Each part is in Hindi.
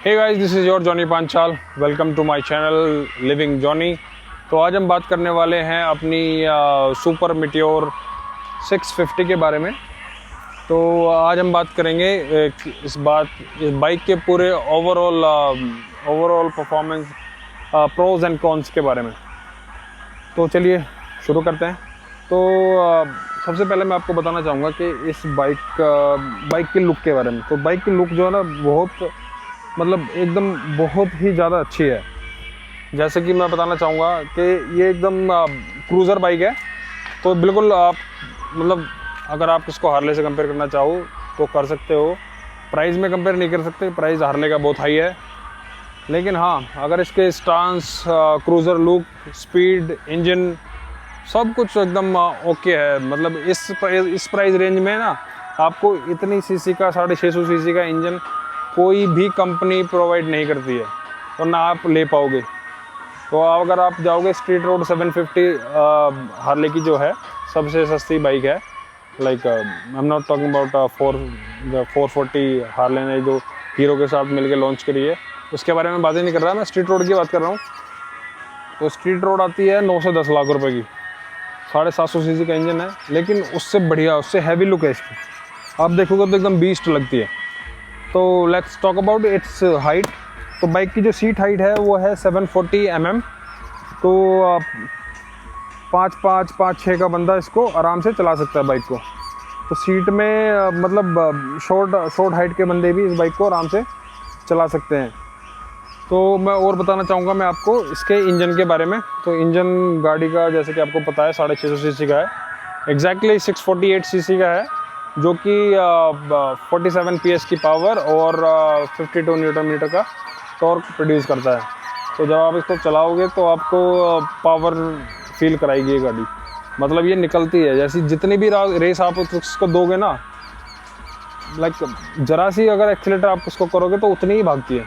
Hey guys, this is your Johnny Panchal. Welcome to my channel living Johnny. तो आज हम बात करने वाले हैं अपनी सुपर मीटियोर 650 के बारे में। तो आज हम बात करेंगे इस बाइक के पूरे overall performance, pros and cons के बारे में। तो चलिए शुरू करते हैं। तो सबसे पहले मैं आपको बताना चाहूँगा कि इस बाइक की लुक के बारे में। तो बाइक की लुक जो है ना, बहुत ही ज़्यादा अच्छी है। जैसे कि मैं बताना चाहूँगा कि ये एकदम क्रूज़र बाइक है। तो बिल्कुल आप अगर आप इसको हार्ले से कंपेयर करना चाहो तो कर सकते हो। प्राइस में कंपेयर नहीं कर सकते, प्राइस हार्ले का बहुत हाई है। लेकिन हाँ, अगर इसके stance, cruiser look, speed, engine सब कुछ एकदम ओके है। इस प्राइस रेंज में ना आपको इतनी सीसी का 650 सीसी का इंजन कोई भी कंपनी प्रोवाइड नहीं करती है और ना आप ले पाओगे। तो अगर आप जाओगे स्ट्रीट रोड 750 हार्ले की जो है सबसे सस्ती बाइक है। Like I am not talking about 440 Harley ने जो हीरो के साथ मिलकर लॉन्च करी है, उसके बारे में बातें नहीं कर रहा, मैं स्ट्रीट रोड की बात कर रहा हूँ। तो स्ट्रीट रोड आती है 9 से 10 लाख रुपए की, 750 सीसी का इंजन है, लेकिन उससे बढ़िया, उससे हैवी लुक है इसकी। आप देखोगे तो एकदम बीस्ट लगती है। तो let's talk about it's height. तो बाइक की जो सीट हाइट है वो है 740 mm। तो 5'6" का बंदा इसको आराम से चला सकता है बाइक को। तो सीट में शॉर्ट हाइट के बंदे भी इस बाइक को आराम से चला सकते हैं। तो मैं और बताना चाहूँगा मैं आपको इसके इंजन के बारे में। तो इंजन गाड़ी का जैसे कि आपको पता है 650 सीसी का है, एग्जैक्टली 648 सीसी का है, जो कि 47 PS की पावर और 52 न्यूटन मीटर का टॉर्क प्रोड्यूस करता है। तो जब आप इसको चलाओगे तो आपको पावर फील कराएगी ये गाड़ी। ये निकलती है जैसी, जितनी भी रेस आप उसको दोगे ना, जरा सी अगर एक्सीलेटर आप उसको करोगे तो उतनी ही भागती है।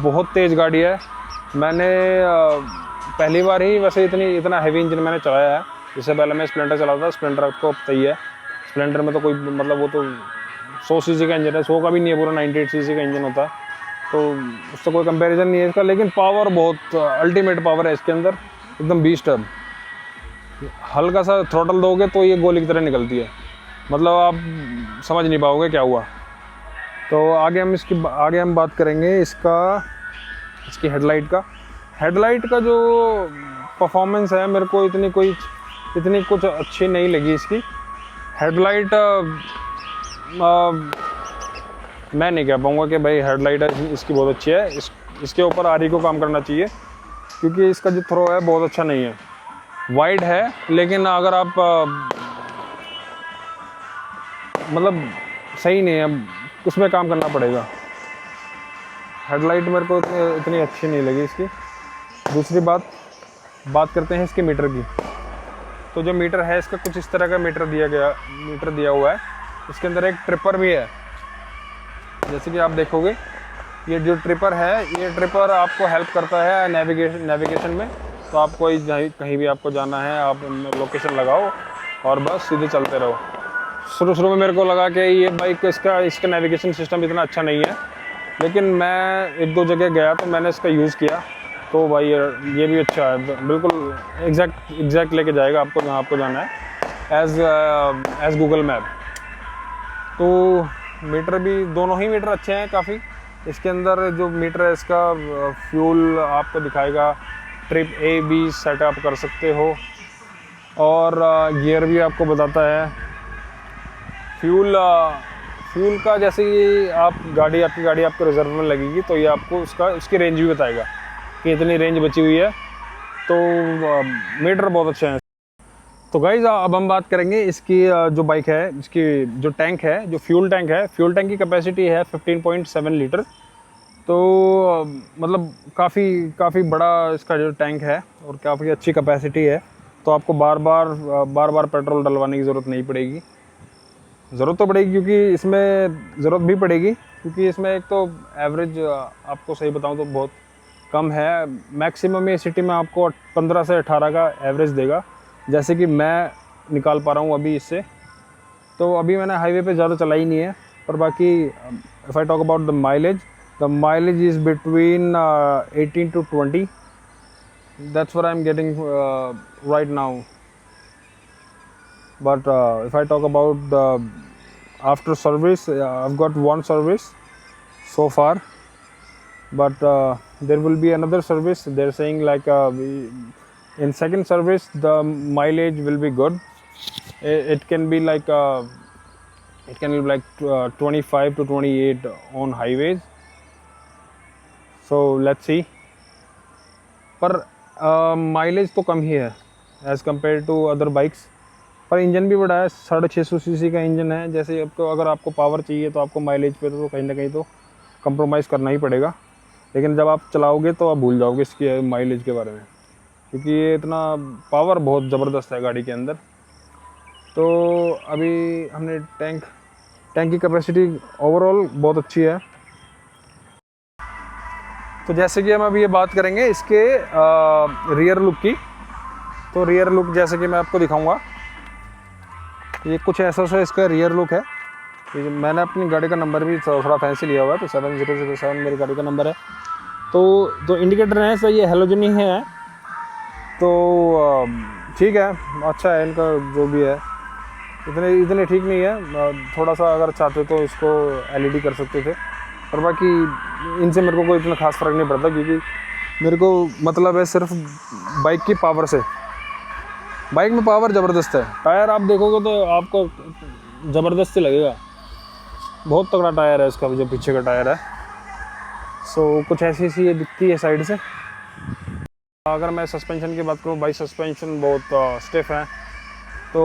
बहुत तेज़ गाड़ी है। मैंने पहली बार ही वैसे इतना हैवी इंजन मैंने चलाया है। इससे पहले मैं स्प्लेंडर चलाता था। स्प्लेंडर आपको पता ही है, स्प्लेंडर में तो कोई वो तो 100 सीसी का इंजन है, 100 का भी नहीं है, पूरा 98 सीसी का इंजन होता है। तो उससे कोई कंपैरिजन नहीं है इसका। लेकिन पावर बहुत अल्टीमेट पावर है इसके अंदर, एकदम बीस्ट है। हल्का सा थ्रोटल दोगे तो ये गोली की तरह निकलती है, आप समझ नहीं पाओगे क्या हुआ। तो आगे हम बात करेंगे इसकी हेडलाइट का जो परफॉर्मेंस है, मेरे को इतनी कुछ अच्छी नहीं लगी इसकी हेडलाइट। मैं नहीं कह पाऊँगा कि भाई हेडलाइट इसकी बहुत अच्छी है। इसके ऊपर आरी को काम करना चाहिए, क्योंकि इसका जो थ्रो है बहुत अच्छा नहीं है। वाइड है, लेकिन अगर आप सही नहीं है, उसमें काम करना पड़ेगा। हेडलाइट मेरे को इतनी अच्छी नहीं लगी इसकी। दूसरी बात करते हैं इसके मीटर की। तो जो मीटर है इसका कुछ इस तरह का मीटर दिया हुआ है। इसके अंदर एक ट्रिपर भी है। जैसे कि आप देखोगे, ये जो ट्रिपर है, ये ट्रिपर आपको हेल्प करता है नेविगेशन में। तो आप कहीं भी आपको जाना है, आप लोकेशन लगाओ और बस सीधे चलते रहो। शुरू में मेरे को लगा कि ये बाइक इसका नेविगेशन सिस्टम इतना अच्छा नहीं है, लेकिन मैं 1-2 जगह गया तो मैंने इसका यूज़ किया। तो भाई ये भी अच्छा है, बिल्कुल एग्जैक्ट लेके जाएगा आपको जहाँ आपको जाना है, एज गूगल मैप। तो मीटर भी, दोनों ही मीटर अच्छे हैं काफ़ी। इसके अंदर जो मीटर है इसका फ्यूल आपको दिखाएगा, ट्रिप A-B सेटअप कर सकते हो, और गियर भी आपको बताता है। फ्यूल का जैसे कि आपकी गाड़ी आपको रिजर्व में लगेगी तो ये आपको उसकी रेंज भी बताएगा कि इतनी रेंज बची हुई है। तो मीटर बहुत अच्छे हैं। तो गाइज, अब हम बात करेंगे इसकी जो बाइक है, इसकी जो टैंक है, जो फ्यूल टैंक की कैपेसिटी है 15.7 लीटर। तो काफ़ी बड़ा इसका जो टैंक है और काफ़ी अच्छी कैपेसिटी है। तो आपको बार बार पेट्रोल डलवाने की ज़रूरत नहीं पड़ेगी। ज़रूरत तो पड़ेगी, क्योंकि इसमें ज़रूरत भी पड़ेगी, क्योंकि इसमें एक तो एवरेज आपको सही बताऊं तो बहुत कम है। मैक्सिमम ये सिटी में आपको 15 से 18 का एवरेज देगा, जैसे कि मैं निकाल पा रहा हूँ अभी इससे। तो अभी मैंने हाईवे पे ज़्यादा चलाई नहीं है, पर बाकी if I talk about the mileage, The mileage is between 18 to 20. That's what I'm getting right now. But if I talk about the after service, I've got one service so far, but there will be another service. They're saying like in second service the mileage will be good. It can be like 25 to 28 on highways. So let's see. पर माइलेज तो कम ही है as compare to other bikes, पर इंजन भी बड़ा है, 650 सीसी का इंजन है। जैसे आपको अगर आपको पावर चाहिए तो आपको माइलेज पे तो कहीं ना कहीं तो कंप्रोमाइज़ करना ही पड़ेगा, लेकिन जब आप चलाओगे तो आप भूल जाओगे इसके माइलेज के बारे में, क्योंकि ये इतना पावर बहुत ज़बरदस्त है गाड़ी के अंदर। तो अभी हमने टैंक की कैपेसिटी ओवरऑल बहुत अच्छी है। तो जैसे कि हम अभी ये बात करेंगे इसके रियर लुक की। तो रियर लुक जैसे कि मैं आपको दिखाऊंगा, ये कुछ ऐसा सा इसका रियर लुक है। मैंने अपनी गाड़ी का नंबर भी थोड़ा फैंसी लिया हुआ है, तो 7007 मेरी गाड़ी का नंबर है। तो जो इंडिकेटर है सर ये हेलोजन ही है, तो ठीक है, अच्छा है इनका जो भी है। इतने ठीक नहीं है, थोड़ा सा अगर चाहते तो इसको एलईडी कर सकते थे, और बाकी इनसे मेरे को कोई इतना खास फ़र्क नहीं पड़ता, क्योंकि मेरे को मतलब है सिर्फ बाइक की पावर से। बाइक में पावर ज़बरदस्त है, टायर आप देखोगे तो आपको ज़बरदस्ती लगेगा, बहुत तगड़ा टायर है इसका जो पीछे का टायर है। सो कुछ ऐसी सी ये दिखती है साइड से। अगर मैं सस्पेंशन की बात करूँ, बाइक सस्पेंशन बहुत स्टिफ है, तो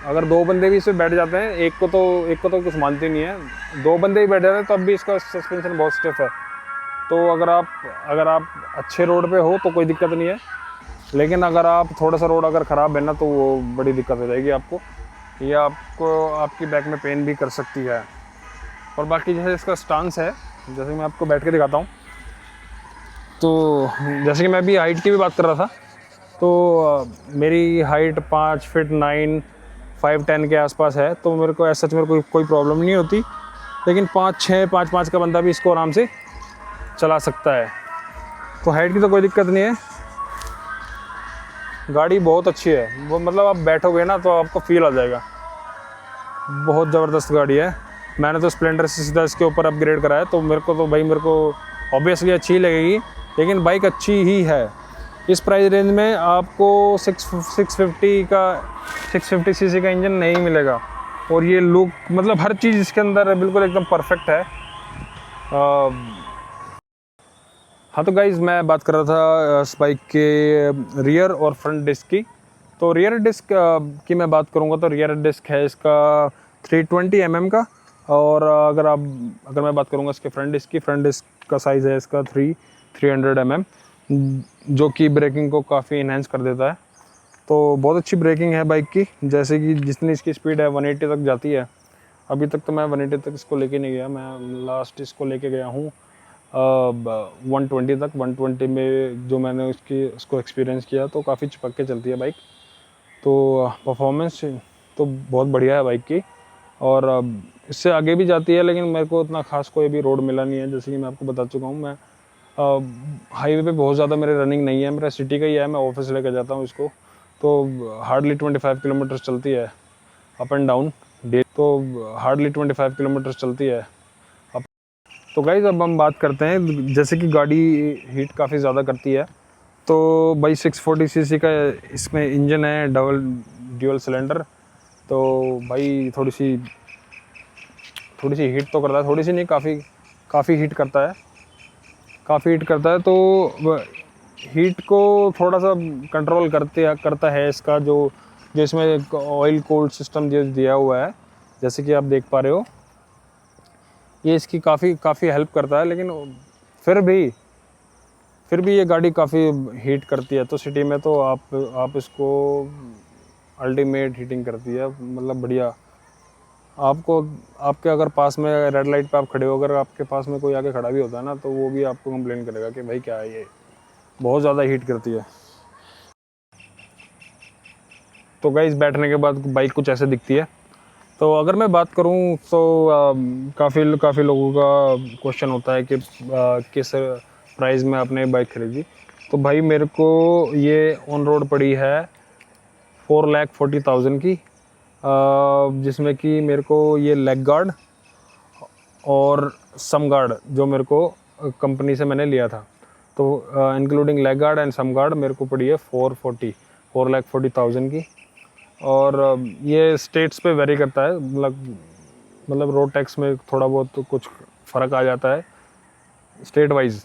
अगर दो बंदे भी इसमें बैठ जाते हैं, एक को तो कुछ मानती नहीं है, दो बंदे ही बैठ जाते हैं तब भी इसका सस्पेंशन बहुत स्टिफ है। तो अगर आप अच्छे रोड पे हो तो कोई दिक्कत नहीं है, लेकिन अगर आप थोड़ा सा रोड अगर ख़राब है ना तो वो बड़ी दिक्कत हो जाएगी आपको, ये आपको आपकी बैक में पेन भी कर सकती है। और बाकी जैसे इसका स्टांस है, जैसे मैं आपको बैठ के दिखाता हूँ, तो जैसे कि मैं अभी हाइट की भी बात कर रहा था, तो मेरी हाइट 5 फीट 9 5'10" के आसपास है, तो मेरे को ऐसा मेरे को कोई प्रॉब्लम नहीं होती, लेकिन 5'6" 5'5" का बंदा भी इसको आराम से चला सकता है। तो हाइट की तो कोई दिक्कत नहीं है, गाड़ी बहुत अच्छी है। वो मतलब आप बैठोगे ना तो आपको फील आ जाएगा, बहुत ज़बरदस्त गाड़ी है। मैंने तो स्प्लेंडर से सीधा इसके ऊपर अपग्रेड कराया, तो मेरे को ऑब्वियसली अच्छी ही लगेगी, लेकिन बाइक अच्छी ही है। इस प्राइस रेंज में आपको 650 सीसी का इंजन नहीं मिलेगा, और ये लुक मतलब हर चीज़ इसके अंदर बिल्कुल एकदम परफेक्ट है। हाँ तो गाइज़ मैं बात कर रहा था इस बाइक के रियर और फ्रंट डिस्क की। तो रियर डिस्क की मैं बात करूँगा तो रियर डिस्क है इसका 320 mm का, और अगर मैं बात करूँगा इसके फ्रंट डिस्क का साइज़ है इसका 300 mm, जो कि ब्रेकिंग को काफ़ी इन्हेंस कर देता है। तो बहुत अच्छी ब्रेकिंग है बाइक की, जैसे कि जितनी इसकी स्पीड है 180 तक जाती है। अभी तक तो मैं 180 तक इसको लेके नहीं गया, मैं लास्ट इसको लेके गया हूँ 120 तक। 120 में जो मैंने उसको एक्सपीरियंस किया तो काफ़ी चिपक के चलती है बाइक, तो परफॉर्मेंस तो बहुत बढ़िया है बाइक की, और इससे आगे भी जाती है, लेकिन मेरे को इतना खास कोई भी रोड मिला नहीं है। जैसे कि मैं आपको बता चुका हूँ, मैं हाईवे पे बहुत ज़्यादा मेरे रनिंग नहीं है, मेरा सिटी का ही है, मैं ऑफिस लेकर जाता हूँ इसको, तो हार्डली 25 किलोमीटर चलती है अप एंड डाउन डे, तो हार्डली 25 किलोमीटर चलती है। तो गाइस अब हम बात करते हैं, जैसे कि गाड़ी हीट काफ़ी ज़्यादा करती है, तो भाई 640 सीसी का इसमें इंजन है, ड्यूअल सिलेंडर, तो भाई थोड़ी सी हीट तो करता है, थोड़ी सी नहीं, काफ़ी हीट करता है। तो हीट को थोड़ा सा कंट्रोल करता है इसका जो इसमें ऑयल कोल्ड सिस्टम दिया हुआ है, जैसे कि आप देख पा रहे हो, ये इसकी काफ़ी हेल्प करता है। लेकिन फिर भी ये गाड़ी काफ़ी हीट करती है, तो सिटी में तो आप इसको अल्टीमेट हीटिंग करती है, मतलब बढ़िया। आपके अगर पास में रेड लाइट पे आप खड़े हो, अगर आपके पास में कोई आके खड़ा भी होता है ना, तो वो भी आपको कंप्लेन करेगा कि भाई क्या है ये, बहुत ज़्यादा हीट करती है। तो गाइस बैठने के बाद बाइक कुछ ऐसे दिखती है। तो अगर मैं बात करूं तो काफ़ी लोगों का क्वेश्चन होता है कि किस प्राइस में आपने बाइक खरीदी। तो भाई मेरे को ये ऑन रोड पड़ी है 4,40,000 की, जिसमें कि मेरे को ये लेग गार्ड और सम गार्ड जो मेरे को कंपनी से मैंने लिया था, तो including leg guard and sump guard मेरे को पड़ी है 4,40,000 की। और ये स्टेट्स पे वेरी करता है, मतलब रोड टैक्स में थोड़ा बहुत तो कुछ फ़र्क आ जाता है स्टेट वाइज।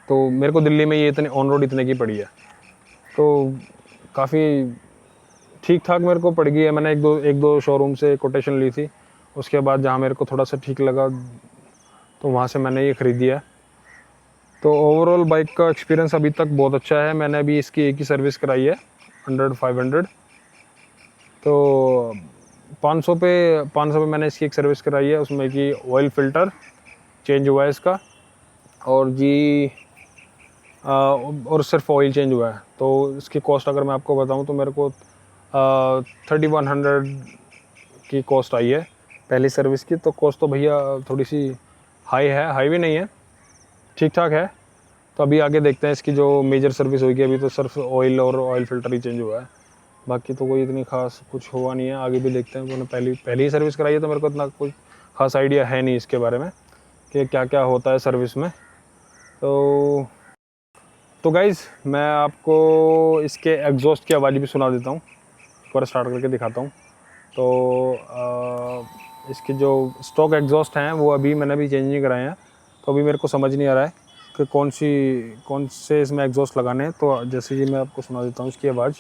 तो मेरे को दिल्ली में ये इतने ऑन रोड इतने की पड़ी है, तो काफ़ी ठीक ठाक मेरे को पड़ गई है। मैंने एक दो शोरूम से कोटेशन ली थी, उसके बाद जहाँ मेरे को थोड़ा सा ठीक लगा तो वहाँ से मैंने ये ख़रीदी है। तो ओवरऑल बाइक का एक्सपीरियंस अभी तक बहुत अच्छा है। मैंने अभी इसकी एक ही सर्विस कराई है 100-500, तो 500 पे मैंने इसकी एक सर्विस कराई है, उसमें कि ऑयल फ़िल्टर चेंज हुआ है इसका, और और सिर्फ ऑयल चेंज हुआ है। तो इसकी कॉस्ट अगर मैं आपको बताऊं तो मेरे को 3100 की कॉस्ट आई है पहली सर्विस की। तो कॉस्ट तो भैया थोड़ी सी हाई भी नहीं है, ठीक ठाक है। तो अभी आगे देखते हैं इसकी जो मेजर सर्विस होगी। अभी तो सिर्फ ऑयल और ऑयल फ़िल्टर ही चेंज हुआ है, बाकी तो कोई इतनी खास कुछ हुआ नहीं है। आगे भी देखते हैं, मैंने पहली ही सर्विस कराई है तो मेरे को इतना कोई खास आइडिया है नहीं इसके बारे में कि क्या क्या होता है सर्विस में। तो गाइज़ मैं आपको इसके एग्जॉस्ट की आवाज़ भी सुना देता हूँ, एक बार स्टार्ट करके दिखाता हूँ। तो इसके जो स्टॉक एग्जॉस्ट हैं वो मैंने अभी चेंज नहीं कराए हैं, तो अभी मेरे को समझ नहीं आ रहा है कि कौन से इसमें एग्जॉस्ट लगाने हैं। तो जैसे कि मैं आपको सुना देता हूँ इसकी आवाज़।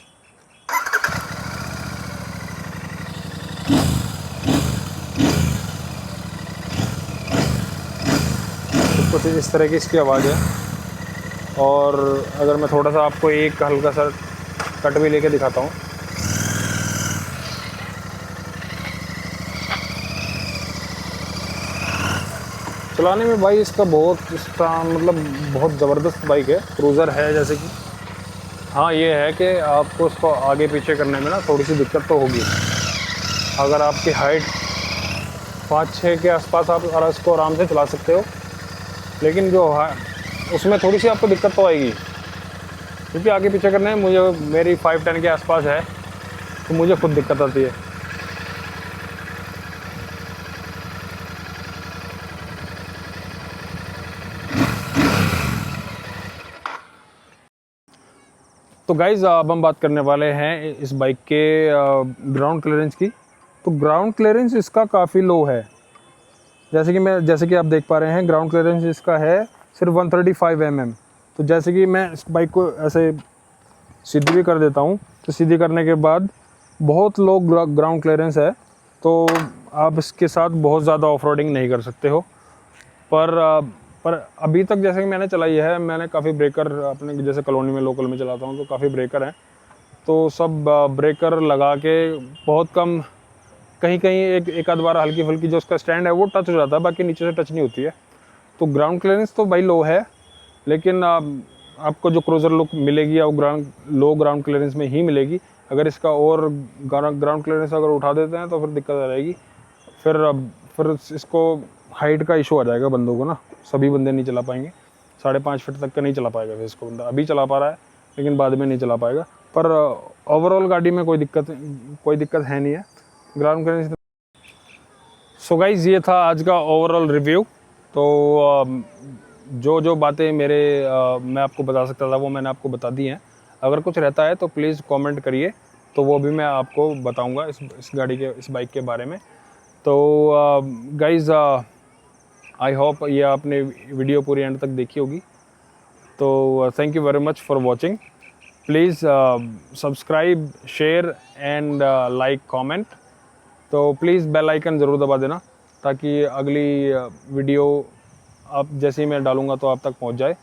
कुछ इस तरह की इसकी आवाज़ है। और अगर मैं थोड़ा सा आपको एक हल्का सा कट भी लेके दिखाता हूँ, चलाने में भाई इसका मतलब बहुत ज़बरदस्त बाइक है, क्रूज़र है जैसे कि। हाँ ये है कि आपको इसको आगे पीछे करने में ना थोड़ी सी दिक्कत तो होगी। अगर आपकी हाइट 5-6 के आसपास आप इसको आराम से चला सकते हो, लेकिन जो है उसमें थोड़ी सी आपको दिक्कत तो आएगी, क्योंकि आगे पीछे करने में मेरी 5-10 के आसपास है, तो मुझे खुद दिक्कत आती है। तो गाइज़ अब हम बात करने वाले हैं इस बाइक के ग्राउंड क्लियरेंस की। तो ग्राउंड क्लियरेंस इसका काफ़ी लो है, जैसे कि आप देख पा रहे हैं ग्राउंड क्लियरेंस इसका है सिर्फ 135 mm। तो जैसे कि मैं इस बाइक को ऐसे सीधी भी कर देता हूँ, तो सीधी करने के बाद बहुत लो ग्राउंड क्लियरेंस है, तो आप इसके साथ बहुत ज़्यादा ऑफ रोडिंग नहीं कर सकते हो। पर अभी तक जैसे कि मैंने चलाई है, मैंने काफ़ी ब्रेकर अपने जैसे कॉलोनी में लोकल में चलाता हूँ, तो काफ़ी ब्रेकर हैं, तो सब ब्रेकर लगा के बहुत कम, कहीं एक आध बार हल्की फुल्की जो उसका स्टैंड है वो टच हो जाता है, बाकी नीचे से टच नहीं होती है। तो ग्राउंड क्लियरेंस तो भाई लो है, लेकिन आपको जो क्रूज़र लुक मिलेगी वो लो ग्राउंड क्लियरेंस में ही मिलेगी। अगर इसका और ग्राउंड क्लियरेंस अगर उठा देते हैं तो फिर दिक्कत आ जाएगी। फिर इसको हाइट का इशू आ जाएगा बंदों को ना, सभी बंदे नहीं चला पाएंगे, 5.5 फीट तक का नहीं चला पाएगा। फिर इसको बंदा अभी चला पा रहा है, लेकिन बाद में नहीं चला पाएगा। पर ओवरऑल गाड़ी में कोई दिक्कत है नहीं है ग्राउंड क्लियरेंस। सो गाइज ये था आज का ओवरऑल रिव्यू। तो जो बातें मैं आपको बता सकता था वो मैंने आपको बता दी हैं। अगर कुछ रहता है तो प्लीज़ कमेंट करिए, तो वो भी मैं आपको बताऊंगा इस गाड़ी के, इस बाइक के बारे में। तो गाइज आई होप ये आपने वीडियो पूरी एंड तक देखी होगी। तो thank you very much for watching. Please subscribe, share and like, comment. तो प्लीज़ बेल आइकन ज़रूर दबा देना, ताकि अगली वीडियो आप जैसे ही मैं डालूँगा तो आप तक पहुंच जाए।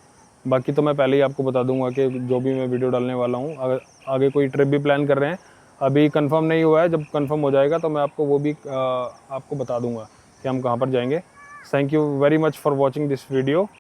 बाकी तो मैं पहले ही आपको बता दूंगा कि जो भी मैं वीडियो डालने वाला हूं, अगर आगे कोई ट्रिप भी प्लान कर रहे हैं, अभी कंफर्म नहीं हुआ है, जब कंफर्म हो जाएगा तो मैं आपको वो भी आपको बता दूंगा कि हम कहां पर जाएंगे। Thank you very much for watching this video.